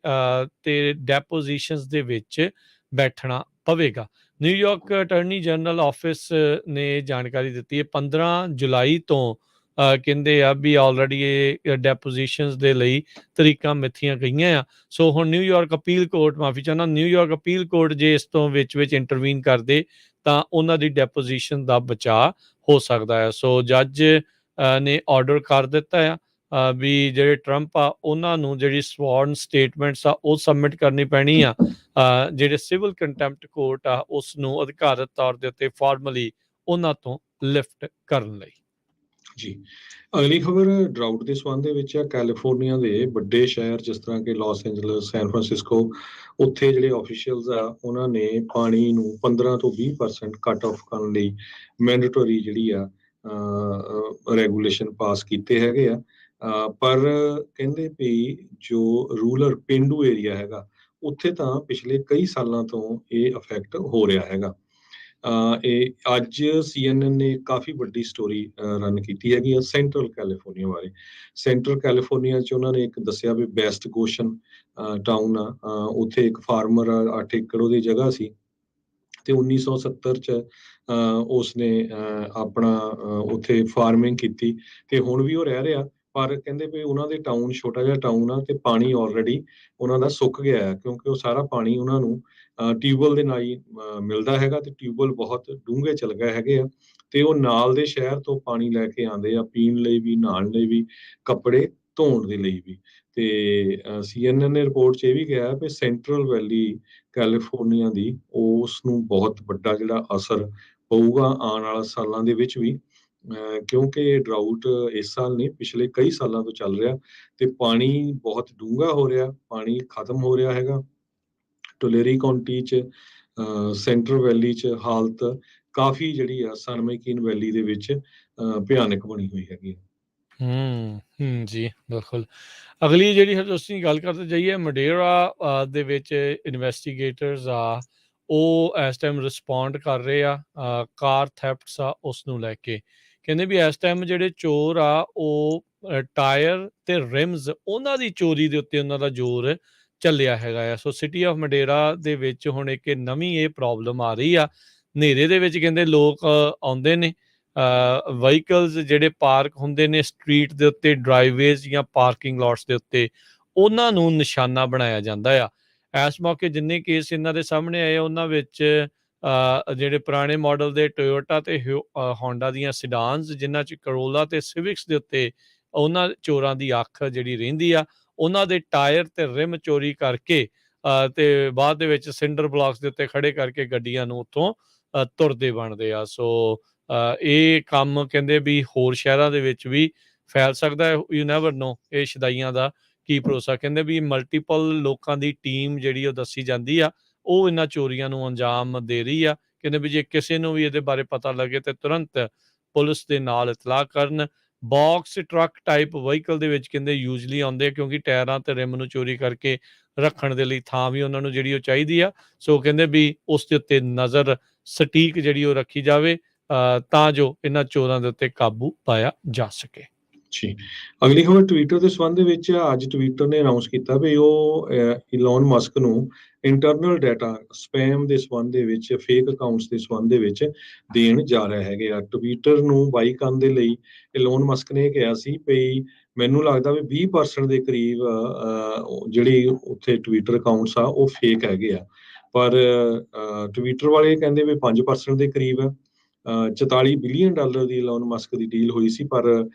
ਤੇ ਡੈਪੋਜੀਸ਼ਨਸ ਦੇ ਵਿੱਚ ਬੈਠਣਾ ਪਵੇਗਾ। ਨਿਊਯਾਰਕ ਅਟਾਰਨੀ ਜਨਰਲ ਆਫਿਸ ਨੇ ਜਾਣਕਾਰੀ ਦਿੱਤੀ ਹੈ 15 ਜੁਲਾਈ ਤੋਂ ਕਹਿੰਦੇ ਆ ਵੀ ਆਲਰੇਡੀ ਇਹ ਡੈਪੋਜੀਸ਼ਨਸ ਦੇ ਲਈ ਤਰੀਕਾਂ ਮਿੱਥੀਆਂ ਗਈਆਂ ਆ। ਸੋ ਹੁਣ ਨਿਊਯਾਰਕ ਅਪੀਲ ਕੋਰਟ, ਮਾਫੀ ਚਾਹੁੰਦਾ, ਨਿਊਯਾਰਕ ਅਪੀਲ ਕੋਰਟ ਜੇ ਇਸ ਤੋਂ ਵਿੱਚ ਇੰਟਰਵੀਨ ਕਰਦੇ ਤਾਂ ਉਹਨਾਂ ਦੀ ਡੈਪੋਜੀਸ਼ਨ ਦਾ ਬਚਾਅ ਹੋ ਸਕਦਾ ਹੈ। ਸੋ ਜੱਜ ਨੇ ਆਰਡਰ ਕਰ ਦਿੱਤਾ ਆ ਵੀ ਜਿਹੜੇ ਟਰੰਪ ਆ ਉਹਨਾਂ ਨੂੰ ਜਿਹੜੀ ਸਵਾਰਨ ਸਟੇਟਮੈਂਟਸ ਆ ਉਹ ਸਬਮਿਟ ਕਰਨੀ ਪੈਣੀ ਆ। ਜਿਹੜੇ ਸਿਵਲ ਕੰਟੈਂਪਟ ਕੋਰਟ ਆ ਉਸ ਨੂੰ ਅਧਿਕਾਰਤ ਤੌਰ ਦੇ ਉੱਤੇ ਫਾਰਮਲੀ ਉਹਨਾਂ ਤੋਂ ਲਿਫਟ ਕਰਨ ਲਈ। ਜੀ, ਅਗਲੀ ਖਬਰ ਡਰਾਊਟ ਦੇ ਸੰਬੰਧ ਦੇ ਵਿੱਚ ਆ। ਕੈਲੀਫੋਰਨੀਆ ਦੇ ਵੱਡੇ ਸ਼ਹਿਰ ਜਿਸ ਤਰ੍ਹਾਂ ਕਿ ਲਾਸ ਐਂਜਲਸ, ਸੈਨ ਫਰਾਂਸਿਸਕੋ, ਉੱਥੇ ਜਿਹੜੇ ਆਫੀਸ਼ੀਅਲਸ ਆ ਉਹਨਾਂ ਨੇ ਪਾਣੀ ਨੂੰ 15 ਤੋਂ 20% ਕੱਟ ਆਫ ਕਰਨ ਲਈ ਮੈਂਡੇਟਰੀ ਜਿਹੜੀ ਆ ਰੈਗੂਲੇਸ਼ਨ ਪਾਸ ਕੀਤੇ ਹੈਗੇ ਆ। ਪਰ ਕਹਿੰਦੇ ਵੀ ਜੋ ਰੂਰਲ ਪੇਂਡੂ ਏਰੀਆ ਹੈਗਾ, ਉੱਥੇ ਤਾਂ ਪਿਛਲੇ ਕਈ ਸਾਲਾਂ ਤੋਂ ਇਹ ਅਫੈਕਟ ਹੋ ਰਿਹਾ ਹੈਗਾ। ਇਹ ਅੱਜ CNN ਨੇ ਕਾਫੀ ਵੱਡੀ ਸਟੋਰੀ ਰਨ ਕੀਤੀ ਹੈਗੀ ਆ ਸੈਂਟਰਲ ਕੈਲੀਫੋਰਨੀਆ ਬਾਰੇ। ਸੈਂਟਰਲ ਕੈਲੀਫੋਰਨੀਆ 'ਚ ਉਹਨਾਂ ਨੇ ਇੱਕ ਦੱਸਿਆ ਵੀ ਬੈਸਟ ਗੋਸ਼ਨ ਟਾਊਨ ਆ, ਉੱਥੇ ਇੱਕ ਫਾਰਮਰ 8 ਏਕੜ ਉਹਦੀ ਜਗ੍ਹਾ ਸੀ, ਤੇ 1970 ਚ ਉਸਨੇ ਆਪਣਾ ਉੱਥੇ ਫਾਰਮਿੰਗ ਕੀਤੀ ਤੇ ਹੁਣ ਵੀ ਉਹ ਰਹਿ ਰਿਹਾ। ਪਰ ਕਹਿੰਦੇ ਵੀ ਉਹਨਾਂ ਦੇ ਟਾਊਨ ਛੋਟਾ ਜਿਹਾ ਟਾਊਨ ਆ ਤੇ ਪਾਣੀ ਆਲਰੇਡੀ ਉਹਨਾਂ ਦਾ ਸੁੱਕ ਗਿਆ ਹੈ, ਕਿਉਂਕਿ ਉਹ ਸਾਰਾ ਪਾਣੀ ਉਹਨਾਂ ਨੂੰ ਟਿਊਬਵੈਲ ਦੇ ਨਾਲ ਹੀ ਮਿਲਦਾ ਹੈਗਾ, ਤੇ ਟਿਊਬਵੈਲ ਬਹੁਤ ਡੂੰਘੇ ਚਲ ਗਏ ਹੈਗੇ ਆ, ਤੇ ਉਹ ਨਾਲ ਦੇ ਸ਼ਹਿਰ ਤੋਂ ਪਾਣੀ ਲੈ ਕੇ ਆਉਂਦੇ ਆ, ਪੀਣ ਲਈ ਵੀ, ਨਹਾਉਣ ਲਈ ਵੀ, ਕੱਪੜੇ ਧੋਣ ਦੇ ਲਈ ਵੀ। ਤੇ CNN ਨੇ ਰਿਪੋਰਟ 'ਚ ਇਹ ਵੀ ਕਿਹਾ ਵੀ ਸੈਂਟਰਲ ਵੈਲੀ ਕੈਲੀਫੋਰਨੀਆ ਦੀ ਉਸ ਨੂੰ ਬਹੁਤ ਵੱਡਾ ਜਿਹੜਾ ਅਸਰ ਪਊਗਾ ਆਉਣ ਵਾਲੇ ਸਾਲਾਂ ਦੇ ਵਿੱਚ ਵੀ, ਕਿਉਂਕਿ ਡਰਾਊਟ ਇਸ ਸਾਲ ਨਹੀਂ, ਪਿਛਲੇ ਕਈ ਸਾਲਾਂ ਤੋਂ ਚੱਲ ਰਿਹਾ, ਤੇ ਪਾਣੀ ਬਹੁਤ ਡੂੰਘਾ ਹੋ ਰਿਹਾ, ਪਾਣੀ ਖਤਮ ਹੋ ਰਿਹਾ ਹੈਗਾ। ਟੋਲੇਰੀ ਕਾਉਂਟੀ 'ਚ, ਸੈਂਟਰਲ ਵੈਲੀ 'ਚ ਹਾਲਤ ਕਾਫੀ ਜਿਹੜੀ ਆ ਸਨਮੈਕੀਨ ਵੈਲੀ ਦੇ ਵਿੱਚ ਭਿਆਨਕ ਬਣੀ ਹੋਈ ਹੈਗੀ ਹੈ। ਜੀ ਬਿਲਕੁਲ। ਅਗਲੀ ਜਿਹੜੀ ਅਸੀਂ ਗੱਲ ਕਰਦੇ ਜਾਈਏ, ਮਡੇਰਾ ਦੇ ਵਿੱਚ ਇਨਵੈਸਟੀਗੇਟਰਸ ਆ, ਉਹ ਇਸ ਟਾਈਮ ਰਿਸਪੌਂਡ ਕਰ ਰਹੇ ਆ ਕਾਰ ਥੈਫਟਸ ਆ ਉਸ ਨੂੰ ਲੈ ਕੇ। ਕਹਿੰਦੇ ਵੀ ਇਸ ਟਾਈਮ ਜਿਹੜੇ ਚੋਰ ਆ ਉਹ ਟਾਇਰ ਤੇ ਰਿਮਸ ਉਹਨਾਂ ਦੀ ਚੋਰੀ ਦੇ ਉੱਤੇ ਉਹਨਾਂ ਦਾ ਜ਼ੋਰ ਚੱਲਿਆ ਹੈਗਾ ਆ। ਸੋ ਸਿਟੀ ਆਫ ਮਡੇਰਾ ਦੇ ਵਿੱਚ ਹੁਣ ਇੱਕ ਨਵੀਂ ਇਹ ਪ੍ਰੋਬਲਮ ਆ ਰਹੀ ਆ। ਹਨੇਰੇ ਦੇ ਵਿੱਚ ਕਹਿੰਦੇ ਲੋਕ ਆਉਂਦੇ ਨੇ, ਵਹੀਕਲਸ ਜਿਹੜੇ ਪਾਰਕ ਹੁੰਦੇ ਨੇ ਸਟਰੀਟ ਦੇ ਉੱਤੇ, ਡਰਾਈਵੇਜ਼ ਜਾਂ ਪਾਰਕਿੰਗ ਲੋਟਸ ਦੇ ਉੱਤੇ, ਉਹਨਾਂ ਨੂੰ ਨਿਸ਼ਾਨਾ ਬਣਾਇਆ ਜਾਂਦਾ ਆ। ਇਸ ਮੌਕੇ ਜਿੰਨੇ ਕੇਸ ਇਹਨਾਂ ਦੇ ਸਾਹਮਣੇ ਆਏ, ਉਹਨਾਂ ਵਿੱਚ ਜਿਹੜੇ ਪੁਰਾਣੇ ਮਾਡਲ ਦੇ ਟੋਯੋਟਾ ਤੇ ਹੋਂਡਾ ਦੀਆਂ ਸਿਡਾਨਸ, ਜਿਨ੍ਹਾਂ 'ਚ ਕਰੋਲਾ ਤੇ ਸਿਵਿਕਸ ਦੇ ਉੱਤੇ ਉਹਨਾਂ ਚੋਰਾਂ ਦੀ ਅੱਖ ਜਿਹੜੀ ਰਹਿੰਦੀ ਆ, ਉਹਨਾਂ ਦੇ ਟਾਇਰ ਤੇ ਰਿਮ ਚੋਰੀ ਕਰਕੇ ਤੇ ਬਾਅਦ ਦੇ ਵਿੱਚ ਸਿੰਡਰ ਬਲਾਕਸ ਦੇ ਉੱਤੇ ਖੜੇ ਕਰਕੇ ਗੱਡੀਆਂ ਨੂੰ ਉੱਥੋਂ ਤੁਰਦੇ ਬਣਦੇ ਆ। ਸੋ ਇਹ ਕੰਮ ਕਹਿੰਦੇ ਵੀ ਹੋਰ ਸ਼ਹਿਰਾਂ ਦੇ ਵਿੱਚ ਵੀ ਫੈਲ ਸਕਦਾ ਹੈ। ਯੂ ਨੈਵਰ ਨੋ, ਇਹ ਸ਼ਦਾਈਆਂ ਦਾ ਕੀ ਭਰੋਸਾ। ਕਹਿੰਦੇ ਵੀ ਮਲਟੀਪਲ ਲੋਕਾਂ ਦੀ ਟੀਮ ਜਿਹੜੀ ਉਹ ਦੱਸੀ ਜਾਂਦੀ ਆ, ਉਹ ਇਹਨਾਂ ਚੋਰੀਆਂ ਨੂੰ ਅੰਜਾਮ ਦੇ ਰਹੀ ਆ। ਕਹਿੰਦੇ ਵੀ ਜੇ ਕਿਸੇ ਨੂੰ ਵੀ ਇਹਦੇ ਬਾਰੇ ਪਤਾ ਲੱਗੇ ਤੇ ਤੁਰੰਤ ਪੁਲਿਸ ਦੇ ਨਾਲ ਇਤਲਾਹ ਕਰਨ। ਬਾਕਸ ਟਰੱਕ ਟਾਈਪ ਵਹੀਕਲ ਦੇ ਵਿੱਚ ਕਹਿੰਦੇ ਯੂਜਲੀ ਆਉਂਦੇ ਆ, ਕਿਉਂਕਿ ਟਾਇਰਾਂ ਤੇ ਰਿਮ ਨੂੰ ਚੋਰੀ ਕਰਕੇ ਰੱਖਣ ਦੇ ਲਈ ਥਾਂ ਵੀ ਉਹਨਾਂ ਨੂੰ ਜਿਹੜੀ ਉਹ ਚਾਹੀਦੀ ਆ। ਸੋ ਕਹਿੰਦੇ ਵੀ ਉਸ ਦੇ ਉੱਤੇ ਨਜ਼ਰ ਸਟੀਕ ਜਿਹੜੀ ਉਹ ਰੱਖੀ ਜਾਵੇ, ਤਾਂ ਜੋ ਇਹਨਾਂ ਚੋਰਾਂ ਦੇ ਉੱਤੇ ਕਾਬੂ ਪਾਇਆ ਜਾ ਸਕੇ। ਜੀ, ਅਗਲੀ ਖਬਰ ਟਵਿੱਟਰ ਦੇ ਸੰਬੰਧ ਦੇ ਵਿੱਚ। ਅੱਜ ਟਵਿੱਟਰ ਨੇ ਅਨਾਉਂਸ ਕੀਤਾ ਵੀ ਉਹ ਇਲਨ ਮਸਕ ਨੂੰ ਇੰਟਰਨਲ ਡਾਟਾ ਸਪੈਮ ਦੇ ਸੰਬੰਧ ਦੇ ਵਿੱਚ, ਫੇਕ ਅਕਾਊਂਟਸ ਦੇ ਸੰਬੰਧ ਦੇ ਵਿੱਚ ਦੇਣ ਜਾ ਰਿਹਾ ਹੈਗੇ ਆ। ਟਵਿੱਟਰ ਨੂੰ ਬਾਈ ਕਰਨ ਦੇ ਲਈ ਇਲਨ ਮਸਕ ਨੇ ਕਿਹਾ ਸੀ ਵੀ ਮੈਨੂੰ ਲੱਗਦਾ ਵੀ 20% ਦੇ ਕਰੀਬ ਜਿਹੜੀ ਉੱਥੇ ਟਵਿੱਟਰ ਅਕਾਊਂਟਸ ਆ ਉਹ ਫੇਕ ਹੈਗੇ ਆ, ਪਰ ਟਵਿੱਟਰ ਵਾਲੇ ਕਹਿੰਦੇ ਵੀ 5% ਦੇ ਕਰੀਬ ਆ। $44 ਬਿਲੀਅਨ ਦੀ ਇਲਨ ਮਸਕ ਦੀ ਡੀਲ ਹੋਈ ਸੀ, ਪਰ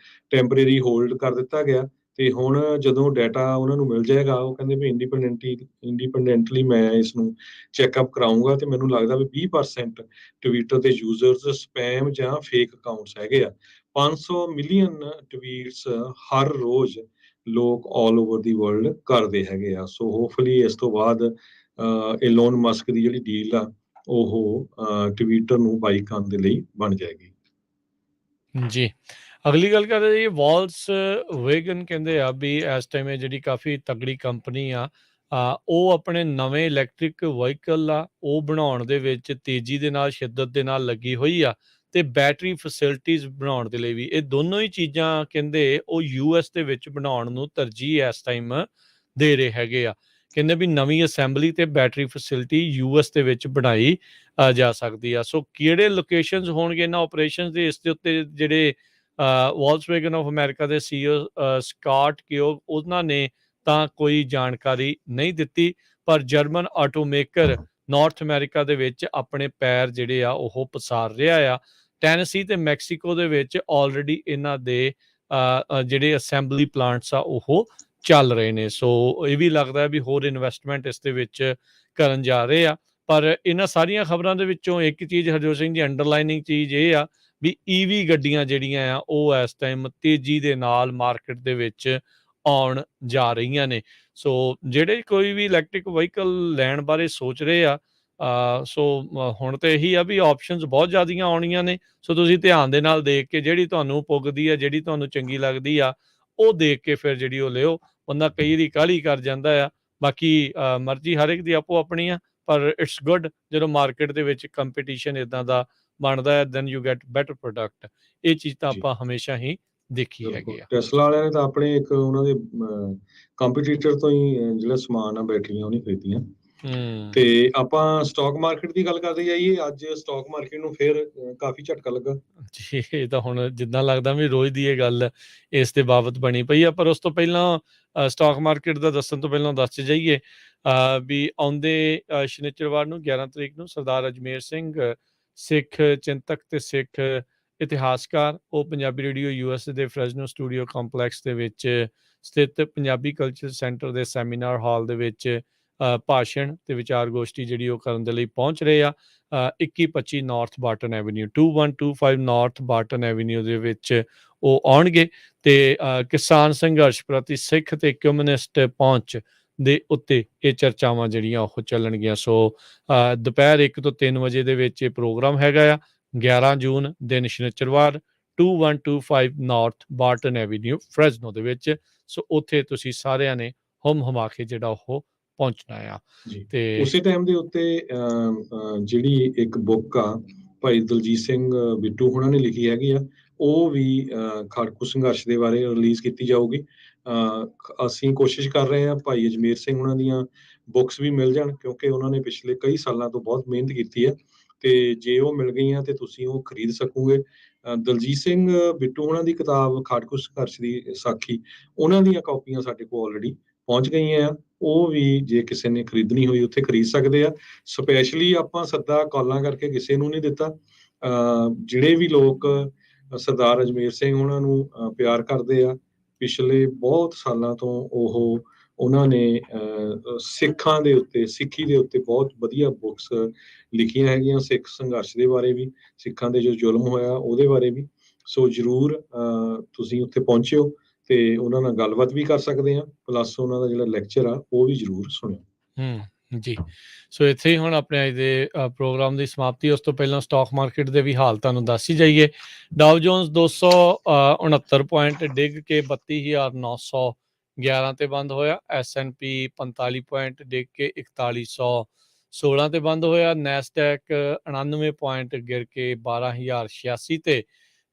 ਟੈਂਪਰੇਰੀ ਹੋਲਡ ਕਰ ਦਿੱਤਾ ਗਿਆ। ਤੇ ਹੁਣ ਜਦੋਂ ਡਾਟਾ ਉਹਨਾਂ ਨੂੰ ਮਿਲ ਜਾਏਗਾ, ਉਹ ਕਹਿੰਦੇ ਵੀ ਇੰਡੀਪੈਂਡੈਂਟਲੀ ਮੈਂ ਇਸ ਨੂੰ ਚੈੱਕਅਪ ਕਰਾਊਂਗਾ, ਤੇ ਮੈਨੂੰ ਲੱਗਦਾ ਵੀ 20% ਟਵਿੱਟਰ ਦੇ ਯੂਜ਼ਰਸ ਸਪੈਮ ਜਾਂ ਫੇਕ ਅਕਾਊਂਟਸ ਹੈਗੇ ਆ। 500 ਮਿਲੀਅਨ ਟਵੀਟਸ ਹਰ ਰੋਜ਼ ਲੋਕ ਆਲ ਓਵਰ ਦੀ ਵਰਲਡ ਕਰਦੇ ਹੈਗੇ ਆ। ਸੋ ਹੋਪਫੁਲੀ ਇਸ ਤੋਂ ਬਾਅਦ ਇਲਨ ਮਸਕ ਦੀ ਜਿਹੜੀ ਡੀਲ ਆ ਉਹ ਟਵਿੱਟਰ ਨੂੰ ਬਾਈ ਕਰਨ ਦੇ ਲਈ ਬਣ ਜਾਏਗੀ। ਜੀ, ਅਗਲੀ ਗੱਲ ਕਰਦੇ ਜੀ, ਵੋਲਕਸਵੈਗਨ ਕਹਿੰਦੇ ਆ ਵੀ ਇਸ ਟਾਈਮ ਇਹ ਜਿਹੜੀ ਕਾਫੀ ਤਗੜੀ ਕੰਪਨੀ ਆ, ਉਹ ਆਪਣੇ ਨਵੇਂ ਇਲੈਕਟ੍ਰਿਕ ਵਹੀਕਲ ਆ ਉਹ ਬਣਾਉਣ ਦੇ ਵਿੱਚ ਤੇਜ਼ੀ ਦੇ ਨਾਲ, ਸ਼ਿੱਦਤ ਦੇ ਨਾਲ ਲੱਗੀ ਹੋਈ ਆ, ਤੇ ਬੈਟਰੀ ਫੈਸਿਲਿਟੀਜ਼ ਬਣਾਉਣ ਦੇ ਲਈ ਵੀ। ਇਹ ਦੋਨੋਂ ਹੀ ਚੀਜ਼ਾਂ ਕਹਿੰਦੇ ਉਹ US ਦੇ ਵਿੱਚ ਬਣਾਉਣ ਨੂੰ ਤਰਜੀਹ ਇਸ ਟਾਈਮ ਦੇ ਰਹੇ ਹੈਗੇ ਆ। ਕਹਿੰਦੇ ਵੀ ਨਵੀਂ ਅਸੈਂਬਲੀ ਤੇ ਬੈਟਰੀ ਫੈਸਿਲਿਟੀ US ਦੇ ਵਿੱਚ ਬਣਾਈ ਜਾ ਸਕਦੀ ਆ। ਸੋ ਕਿਹੜੇ ਲੋਕੇਸ਼ਨਸ ਹੋਣਗੇ ਇਹਨਾਂ ਆਪਰੇਸ਼ਨਸ ਦੇ, ਇਸ ਦੇ ਉੱਤੇ ਜਿਹੜੇ ਵੋਲਕਸਵੈਗਨ ਆਫ ਅਮਰੀਕਾ ਦੇ CEO ਸਕਾਟ ਕਿਓਗ, ਉਹਨਾਂ ਨੇ ਤਾਂ ਕੋਈ ਜਾਣਕਾਰੀ ਨਹੀਂ ਦਿੱਤੀ, ਪਰ ਜਰਮਨ ਆਟੋਮੇਕਰ ਨਾਰਥ ਅਮਰੀਕਾ ਦੇ ਵਿੱਚ ਆਪਣੇ ਪੈਰ ਜਿਹੜੇ ਆ ਉਹ ਪਸਾਰ ਰਿਹਾ ਆ। ਟੈਨਸੀ ਤੇ ਮੈਕਸੀਕੋ ਦੇ ਵਿੱਚ ਆਲਰੇਡੀ ਇਹਨਾਂ ਦੇ ਜਿਹੜੇ ਅਸੈਂਬਲੀ ਪਲਾਂਟਸ ਆ ਉਹ ਚੱਲ ਰਹੇ ਨੇ। ਸੋ ਇਹ ਵੀ ਲੱਗਦਾ ਵੀ ਹੋਰ ਇਨਵੈਸਟਮੈਂਟ ਇਸ ਦੇ ਵਿੱਚ ਕਰਨ ਜਾ ਰਹੇ ਆ। ਪਰ ਇਹਨਾਂ ਸਾਰੀਆਂ ਖਬਰਾਂ ਦੇ ਵਿੱਚੋਂ ਇੱਕ ਚੀਜ਼ ਹਰਜੋਤ ਸਿੰਘ ਦੀ ਅੰਡਰਲਾਈਨਿੰਗ ਚੀਜ਼ ਇਹ ਆ ਵੀ EV ਗੱਡੀਆਂ ਜਿਹੜੀਆਂ ਆ ਉਹ ਇਸ ਟਾਈਮ ਤੇਜ਼ੀ ਦੇ ਨਾਲ ਮਾਰਕੀਟ ਦੇ ਵਿੱਚ ਆਉਣ ਜਾ ਰਹੀਆਂ ਨੇ। ਸੋ ਜਿਹੜੇ ਕੋਈ ਵੀ ਇਲੈਕਟ੍ਰਿਕ ਵਹੀਕਲ ਲੈਣ ਬਾਰੇ ਸੋਚ ਰਹੇ ਆ, ਸੋ ਹੁਣ ਤਾਂ ਇਹੀ ਆ ਵੀ ਆਪਸ਼ਨਸ ਬਹੁਤ ਜ਼ਿਆਦੀਆਂ ਆਉਣੀਆਂ ਨੇ। ਸੋ ਤੁਸੀਂ ਧਿਆਨ ਦੇ ਨਾਲ ਦੇਖ ਕੇ ਜਿਹੜੀ ਤੁਹਾਨੂੰ ਪੁੱਗਦੀ ਆ, ਜਿਹੜੀ ਤੁਹਾਨੂੰ ਚੰਗੀ ਲੱਗਦੀ ਆ, ਉਹ ਦੇਖ ਕੇ ਫਿਰ ਜਿਹੜੀ ਉਹ ਲਿਓ। ਬੰਦਾ ਕਈ ਵਾਰੀ ਕਾਹਲੀ ਕਰ ਜਾਂਦਾ ਆ, ਬਾਕੀ ਮਰਜ਼ੀ ਹਰ ਇੱਕ ਦੀ ਆਪੋ ਆਪਣੀ ਆ, ਪਰ ਇਟਸ ਗੁੱਡ ਜਦੋਂ ਮਾਰਕੀਟ ਦੇ ਵਿੱਚ ਕੰਪੀਟੀਸ਼ਨ ਇੱਦਾਂ ਦਾ ਬਣਦਾ ਹੈ, then you get better product. ਇਹ ਚੀਜ਼ ਤਾਂ ਜੀ, ਆਪਾਂ ਹਮੇਸ਼ਾ ਹੀ ਦੇਖੀ ਹੈਗੀ ਬਿਲਕੁਲ। ਆ। ਟੈਸਲਾ ਵਾਲਿਆਂ ਨੇ ਤਾਂ ਆਪਣੇ ਇੱਕ ਉਹਨਾਂ ਦੇ ਕੰਪੀਟੀਟਰ ਤੋਂ ਹੀ ਜਿਹੜਾ ਸਮਾਨ ਆ, ਬੈਟਰੀਆਂ ਉਹ ਨਹੀਂ ਖਰੀਦੀਆਂ। ਤੇ ਆਪਾਂ ਸਟਾਕ ਮਾਰਕੀਟ ਦੀ ਗੱਲ ਕਰਦੇ ਜਾਈਏ। ਅੱਜ ਸਟਾਕ ਮਾਰਕੀਟ ਨੂੰ ਫਿਰ ਕਾਫੀ ਝਟਕਾ ਲੱਗਾ ਜੀ। ਇਹ ਤਾਂ ਹੁਣ ਜਿੱਦਾਂ ਲੱਗਦਾ ਵੀ ਰੋਜ਼ ਦੀ ਇਹ ਗੱਲ ਇਸ ਦੇ ਬਾਬਤ ਬਣੀ ਪਈ ਆ, ਪਰ ਉਸ ਤੋਂ ਪਹਿਲਾਂ ਸਟਾਕ ਮਾਰਕੀਟ ਦਾ ਦੱਸਣ ਤੋਂ ਪਹਿਲਾਂ ਦੱਸ ਜਾਈਏ ਵੀ ਆਉਂਦੇ ਸ਼ਨੀਚਰਵਾਰ ਨੂੰ 11 ਤਰੀਕ ਨੂੰ ਸਰਦਾਰ ਅਜਮੇਰ ਸਿੰਘ ਸਿੱਖ ਚਿੰਤਕ ਤੇ ਸਿੱਖ ਇਤਿਹਾਸਕਾਰ ਉਹ ਪੰਜਾਬੀ ਰੇਡੀਓ ਯੂਐਸ ਦੇ ਫਰੈਜ਼ਨੋ ਸਟੂਡੀਓ ਕੰਪਲੈਕਸ ਦੇ ਵਿੱਚ ਸਥਿਤ ਪੰਜਾਬੀ ਕਲਚਰ ਸੈਂਟਰ ਦੇ ਸੈਮੀਨਾਰ ਹਾਲ ਦੇ ਵਿੱਚ ਭਾਸ਼ਣ ਤੇ ਵਿਚਾਰ ਗੋਸ਼ਟੀ ਜਿਹੜੀ ਉਹ ਕਰਨ ਦੇ ਲਈ ਪਹੁੰਚ ਰਹੇ ਆ 2125 ਨਾਰਥ ਬਾਰਟਨ ਐਵਨਿਊ 2125 ਨਾਰਥ ਬਾਰਟਨ ਐਵਨਿਊ ਦੇ ਵਿੱਚ ਉਹ ਆਉਣਗੇ ਤੇ ਕਿਸਾਨ ਸੰਘਰਸ਼ ਪ੍ਰਤੀ ਸਿੱਖ ਤੇ ਕਮਿਊਨਿਸਟ ਪਹੁੰਚ ਦੇ ਉੱਤੇ ਇਹ ਚਰਚਾਵਾਂ ਜਿਹੜੀਆਂ ਉਹ ਚੱਲਣਗੀਆਂ। ਸੋ ਦੁਪਹਿਰ 1 ਤੋਂ 3 ਵਜੇ ਦੇ ਵਿੱਚ ਇਹ ਪ੍ਰੋਗਰਾਮ ਹੈਗਾ ਆ 11 ਜੂਨ ਦਿਨ ਸ਼ਨੀਚਰਵਾਰ 2125 ਨਾਰਥ ਬਾਰਟਨ ਐਵਨਿਊ ਫਰੈਜ਼ਨੋ ਦੇ ਵਿੱਚ। ਸੋ ਉੱਥੇ ਤੁਸੀਂ ਸਾਰਿਆਂ ਨੇ ਹੁਮਾ ਕੇ ਜਿਹੜਾ ਉਹ ਪਹੁੰਚਣਾ ਆ। ਤੇ ਉਸੇ ਟਾਈਮ ਦੇ ਉੱਤੇ ਜਿਹੜੀ ਇੱਕ ਬੁੱਕ ਆ ਭਾਈ ਦਲਜੀਤ ਸਿੰਘ ਬਿੱਟੂ ਹੁਣਾਂ ਨੇ ਲਿਖੀ ਹੈਗੀ ਆ, ਉਹ ਵੀ ਖਾੜਕੂ ਸੰਘਰਸ਼ ਦੇ ਬਾਰੇ ਰਿਲੀਜ਼ ਕੀਤੀ ਜਾਊਗੀ। ਅਸੀਂ ਕੋਸ਼ਿਸ਼ ਕਰ ਰਹੇ ਹਾਂ ਭਾਈ ਅਜਮੇਰ ਸਿੰਘ ਹੁਣਾਂ ਦੀਆਂ ਬੁੱਕਸ ਵੀ ਮਿਲ ਜਾਣ, ਕਿਉਂਕਿ ਉਹਨਾਂ ਨੇ ਪਿਛਲੇ ਕਈ ਸਾਲਾਂ ਤੋਂ ਬਹੁਤ ਮਿਹਨਤ ਕੀਤੀ ਹੈ ਤੇ ਜੇ ਉਹ ਮਿਲ ਗਈਆਂ ਤੇ ਤੁਸੀਂ ਉਹ ਖਰੀਦ ਸਕੋਗੇ। ਦਲਜੀਤ ਸਿੰਘ ਬਿੱਟੂ ਹੁਣਾਂ ਦੀ ਕਿਤਾਬ ਖਾੜਕੂ ਸੰਘਰਸ਼ ਦੀ ਸਾਖੀ, ਉਹਨਾਂ ਦੀਆਂ ਕਾਪੀਆਂ ਸਾਡੇ ਕੋਲ ਆਲਰੇਡੀ ਪਹੁੰਚ ਗਈਆਂ ਆ। ਉਹ ਵੀ ਜੇ ਕਿਸੇ ਨੇ ਖਰੀਦਣੀ ਹੋਈ ਉੱਥੇ ਖਰੀਦ ਸਕਦੇ ਆ। ਸਪੈਸ਼ਲੀ ਆਪਾਂ ਸੱਦਾ ਕਾਲਾਂ ਕਰਕੇ ਕਿਸੇ ਨੂੰ ਨਹੀਂ ਦਿੱਤਾ। ਜਿਹੜੇ ਵੀ ਲੋਕ ਸਰਦਾਰ ਅਜਮੇਰ ਸਿੰਘ ਉਹਨਾਂ ਨੂੰ ਪਿਆਰ ਕਰਦੇ ਆ, ਪਿਛਲੇ ਬਹੁਤ ਸਾਲਾਂ ਤੋਂ ਉਹਨਾਂ ਨੇ ਸਿੱਖਾਂ ਦੇ ਉੱਤੇ ਸਿੱਖੀ ਦੇ ਉੱਤੇ ਬਹੁਤ ਵਧੀਆ ਬੁੱਕਸ ਲਿਖੀਆਂ ਹੈਗੀਆਂ, ਸਿੱਖ ਸੰਘਰਸ਼ ਦੇ ਬਾਰੇ ਵੀ, ਸਿੱਖਾਂ ਦੇ ਜੋ ਜ਼ੁਲਮ ਹੋਇਆ ਉਹਦੇ ਬਾਰੇ ਵੀ। ਸੋ ਜ਼ਰੂਰ ਤੁਸੀਂ ਉੱਥੇ ਪਹੁੰਚਿਓ ਤੇ ਉਹਨਾਂ ਨਾਲ ਗੱਲਬਾਤ ਵੀ ਕਰ ਸਕਦੇ ਆ, ਪਲੱਸ ਉਹਨਾਂ ਦਾ ਜਿਹੜਾ ਲੈਕਚਰ ਆ ਉਹ ਵੀ ਜ਼ਰੂਰ ਸੁਣਿਓ। ਜੀ। ਸੋ ਇੱਥੇ ਹੀ ਹੁਣ ਆਪਣੇ ਅੱਜ ਦੇ ਪ੍ਰੋਗਰਾਮ ਦੀ ਸਮਾਪਤੀ। ਉਸ ਤੋਂ ਪਹਿਲਾਂ ਸਟਾਕ ਮਾਰਕੀਟ ਦੇ ਵੀ ਹਾਲ ਤੁਹਾਨੂੰ ਦੱਸ ਹੀ ਜਾਈਏ। ਡਾਓ ਜੋਨਸ 269 ਪੁਆਇੰਟ ਡਿੱਗ ਕੇ 32,911 ਤੇ ਬੰਦ ਹੋਇਆ। S&P 45 ਪੁਆਇੰਟ ਡਿੱਗ ਕੇ 4116 ਤੇ ਬੰਦ ਹੋਇਆ। ਨੈਸਡੈਕ 99 ਪੁਆਇੰਟ ਗਿਰ ਕੇ 12,086 ਤੇ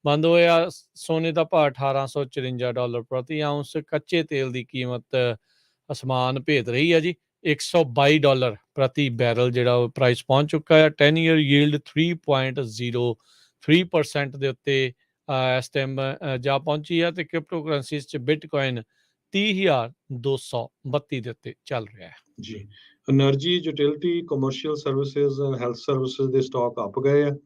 ਬੰਦ ਹੋਇਆ। ਸੋਨੇ ਦਾ ਭਾਅ $1854 ਪ੍ਰਤੀ ਆਉਂਸ। ਕੱਚੇ ਤੇਲ ਦੀ ਕੀਮਤ ਅਸਮਾਨ ਭੇਦ ਰਹੀ ਹੈ ਜੀ। $122 ਪ੍ਰਤੀ ਬੈਰਲ ਜਿਹੜਾ ਉਹ ਪ੍ਰਾਈਸ ਪਹੁੰਚ ਚੁੱਕਾ ਹੈ। 10 ਈਅਰ ਯੀਲਡ 3.03% ਦੇ ਉੱਤੇ ਇਸ ਟਾਈਮ ਜਾ ਪਹੁੰਚੀ ਹੈ ਤੇ ਕ੍ਰਿਪਟੋ ਕਰੰਸੀਜ਼ 'ਚ ਬਿਟਕੋਇਨ 30,232 ਦੇ ਉੱਤੇ ਚੱਲ ਰਿਹਾ ਹੈ ਜੀ। Energy, utility, commercial services, health services ਦੇ ਸਟਾਕ ਅੱਪ ਗਏ ਆ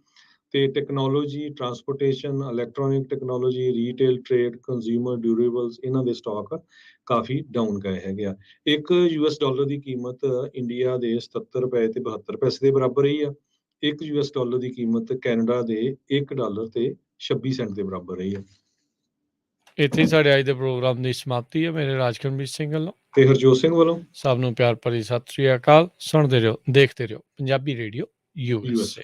ਤੇ technology, transportation, electronic technology, retail, trade, consumer durables ਇਹਨਾਂ ਦੇ ਸਟਾਕ ਕਾਫੀ ਡਾਊਨ ਗਏ ਹੈਗੇ ਆ। ਇੱਕ $US ਦੀ ਕੀਮਤ ਇੰਡੀਆ ਦੇ 77 ਰੁਪਏ ਤੇ 72 ਪੈਸੇ ਦੇ ਬਰਾਬਰ ਰਹੀ ਆ। ਇੱਕ $US ਦੀ ਕੀਮਤ ਕੈਨੇਡਾ ਦੇ $1 ਤੇ 26 ਸੈਂਟ ਦੇ ਬਰਾਬਰ ਰਹੀ ਆ। ਇੱਥੇ ਸਾਡੇ ਅੱਜ ਦੇ ਪ੍ਰੋਗਰਾਮ ਦੀ ਸਮਾਪਤੀ ਹੈ। ਮੇਰੇ ਰਾਜਕਰਮਜੀਤ ਸਿੰਘ ਵੱਲੋਂ ਤੇ ਹਰਜੋਤ ਸਿੰਘ ਵੱਲੋਂ ਸਭ ਨੂੰ ਪਿਆਰ ਭਰੀ ਸਤਿ ਸ੍ਰੀ ਅਕਾਲ। ਸੁਣਦੇ ਰਹੋ, ਦੇਖਦੇ ਰਹੋ ਪੰਜਾਬੀ ਰੇਡੀਓ USA।